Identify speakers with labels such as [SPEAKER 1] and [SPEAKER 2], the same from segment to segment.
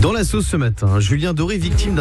[SPEAKER 1] Dans la sauce ce matin, Julien Doré victime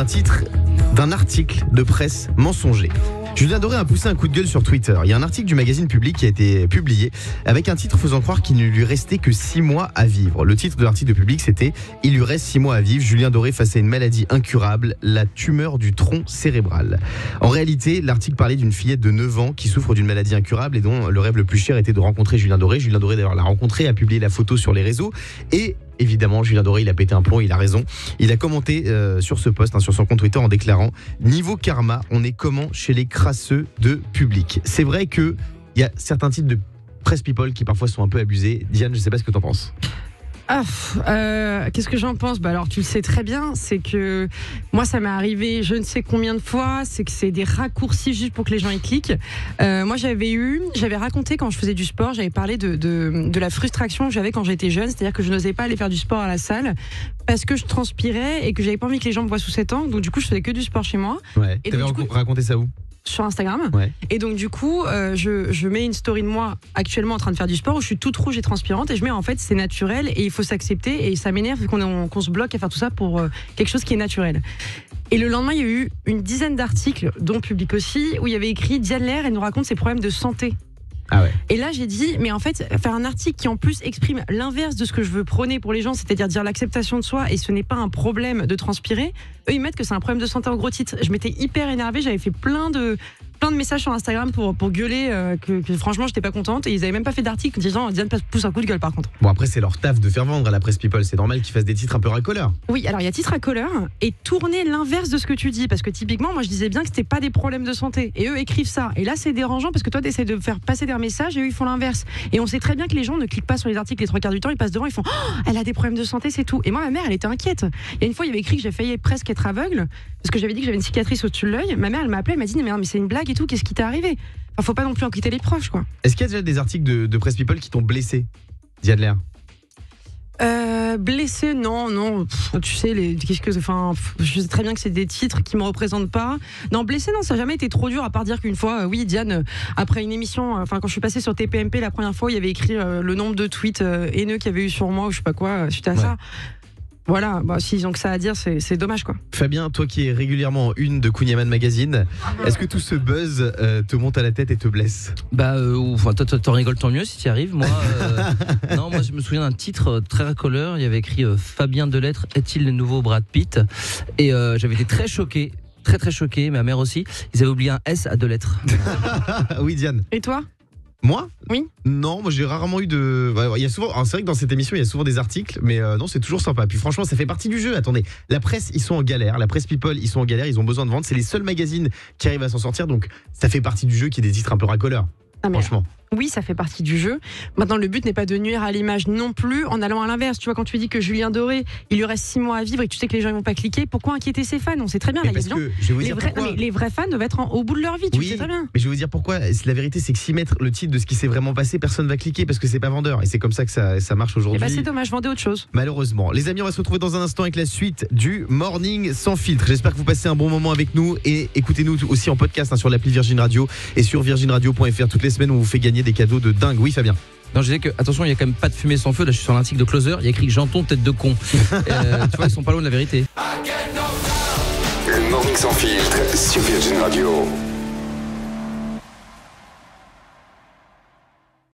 [SPEAKER 1] d'un article de presse mensonger. Julien Doré a poussé un coup de gueule sur Twitter. Il y a un article du magazine Public qui a été publié avec un titre faisant croire qu'il ne lui restait que 6 mois à vivre. Le titre de l'article de Public, c'était « Il lui reste 6 mois à vivre, Julien Doré face à une maladie incurable, la tumeur du tronc cérébral ». En réalité, l'article parlait d'une fillette de 9 ans qui souffre d'une maladie incurable et dont le rêve le plus cher était de rencontrer Julien Doré. Julien Doré d'ailleurs l'a rencontré, a publié la photo sur les réseaux et évidemment, Julien Doré, il a pété un plomb, il a raison. Il a commenté sur ce post, sur son compte Twitter en déclarant « Niveau karma, on est comment chez les crasseux de Public ?» C'est vrai qu'il y a certains types de presse people qui parfois sont un peu abusés. Diane, je ne sais pas ce que tu en penses.
[SPEAKER 2] Qu'est-ce que j'en pense ? Alors tu le sais très bien, c'est que moi ça m'est arrivé je ne sais combien de fois, c'est que c'est des raccourcis juste pour que les gens y cliquent. Moi j'avais raconté quand je faisais du sport, j'avais parlé de la frustration que j'avais quand j'étais jeune, c'est-à-dire que je n'osais pas aller faire du sport à la salle parce que je transpirais et que j'avais pas envie que les gens me voient sous cet angle, donc du coup je faisais que du sport chez moi.
[SPEAKER 1] Ouais. T'avais raconté ça où ?
[SPEAKER 2] Sur Instagram.
[SPEAKER 1] Ouais.
[SPEAKER 2] Et donc du coup je mets une story de moi actuellement en train de faire du sport où je suis toute rouge et transpirante et je mets en fait c'est naturel et il faut s'accepter et ça m'énerve qu'on se bloque à faire tout ça pour quelque chose qui est naturel. Et le lendemain il y a eu une dizaine d'articles dont Public aussi où il y avait écrit Diane Lair, elle nous raconte ses problèmes de santé.
[SPEAKER 1] Ah ouais.
[SPEAKER 2] Et là j'ai dit mais en fait faire un article qui en plus exprime l'inverse de ce que je veux prôner pour les gens, c'est-à-dire dire l'acceptation de soi et ce n'est pas un problème de transpirer, eux ils mettent que c'est un problème de santé en gros titre. Je m'étais hyper énervée, j'avais fait plein de messages sur Instagram pour gueuler que franchement j'étais pas contente et ils avaient même pas fait d'article disant Diane pousse un coup de gueule par contre.
[SPEAKER 1] Bon après c'est leur taf de faire vendre à la presse people, c'est normal qu'ils fassent des titres un peu racoleurs.
[SPEAKER 2] Oui alors il y a titre racoleur et tourner l'inverse de ce que tu dis parce que typiquement moi je disais bien que c'était pas des problèmes de santé et eux écrivent ça et là c'est dérangeant parce que toi t'essaies de faire passer des messages et eux ils font l'inverse et on sait très bien que les gens ne cliquent pas sur les articles les 3/4 du temps, ils passent devant, ils font elle a des problèmes de santé c'est tout et moi ma mère elle était inquiète. Il y a une fois il y avait écrit que j'ai failli presque être aveugle parce que j'avais dit que j'avais une cicatrice au-dessus de l'œil. Ma mère elle m'a appelé, elle m'a dit mais c'est une blague et tout, qu'est-ce qui t'est arrivé? Enfin, faut pas non plus en quitter les proches quoi.
[SPEAKER 1] Est-ce qu'il y a déjà des articles de presse people qui t'ont blessé, Diane Lair?
[SPEAKER 2] Blessé, non. Tu sais, je sais très bien que c'est des titres qui me représentent pas. Non, blessé, non, ça n'a jamais été trop dur, à part dire qu'une fois, oui, Diane, après une émission, quand je suis passée sur TPMP la première fois, il y avait écrit le nombre de tweets haineux qu'il y avait eu sur moi, ou je sais pas quoi, suite à ça. Voilà, s'ils ont que ça à dire, c'est dommage quoi.
[SPEAKER 1] Fabien, toi qui es régulièrement en une de Kunyaman Magazine, est-ce que tout ce buzz te monte à la tête et te blesse?
[SPEAKER 3] Toi t'en rigoles tant mieux si tu y arrives. Moi, non, moi je me souviens d'un titre très racoleur. Il y avait écrit Fabien Delettre est-il le nouveau Brad Pitt? Et j'avais été très choqué. Très choqué, ma mère aussi. Ils avaient oublié un S à Delettre.
[SPEAKER 1] Oui, Diane.
[SPEAKER 2] Et toi?
[SPEAKER 1] Moi?
[SPEAKER 2] Oui.
[SPEAKER 1] Non, moi j'ai rarement eu de. Il y a souvent. C'est vrai que dans cette émission il y a souvent des articles, mais non, c'est toujours sympa. Puis franchement, ça fait partie du jeu. Attendez, la presse ils sont en galère, la presse people ils sont en galère, ils ont besoin de vendre. C'est les seuls magazines qui arrivent à s'en sortir, donc ça fait partie du jeu qu'il y ait des titres un peu racoleurs. Franchement.
[SPEAKER 2] Oui, ça fait partie du jeu. Maintenant, le but n'est pas de nuire à l'image non plus en allant à l'inverse. Tu vois, quand tu dis que Julien Doré, il lui reste 6 mois à vivre et que tu sais que les gens ne vont pas cliquer, pourquoi inquiéter ses fans? On sait très bien.
[SPEAKER 1] Mais parce que, je vais vous dire pourquoi.
[SPEAKER 2] Les vrais fans doivent être au bout de leur vie, tu le sais très bien.
[SPEAKER 1] Mais je vais vous dire pourquoi. La vérité, c'est que si mettre le titre de ce qui s'est vraiment passé, personne ne va cliquer parce que c'est pas vendeur. Et c'est comme ça que ça marche aujourd'hui.
[SPEAKER 2] C'est dommage, vendez autre chose.
[SPEAKER 1] Malheureusement. Les amis, on va se retrouver dans un instant avec la suite du Morning sans filtre. J'espère que vous passez un bon moment avec nous et écoutez-nous aussi en podcast sur l'appli Virgin Radio et sur virginradio.fr. Toutes les semaines, on vous fait gagner des cadeaux de dingue. Oui, Fabien.
[SPEAKER 3] Non, je disais que, attention, il y a quand même pas de fumée sans feu. Là, je suis sur l'article de Closer. Il y a écrit Janton, tête de con. Tu vois, ils sont pas loin de la vérité.
[SPEAKER 4] Le Morning sans filtre sur Virgin Radio.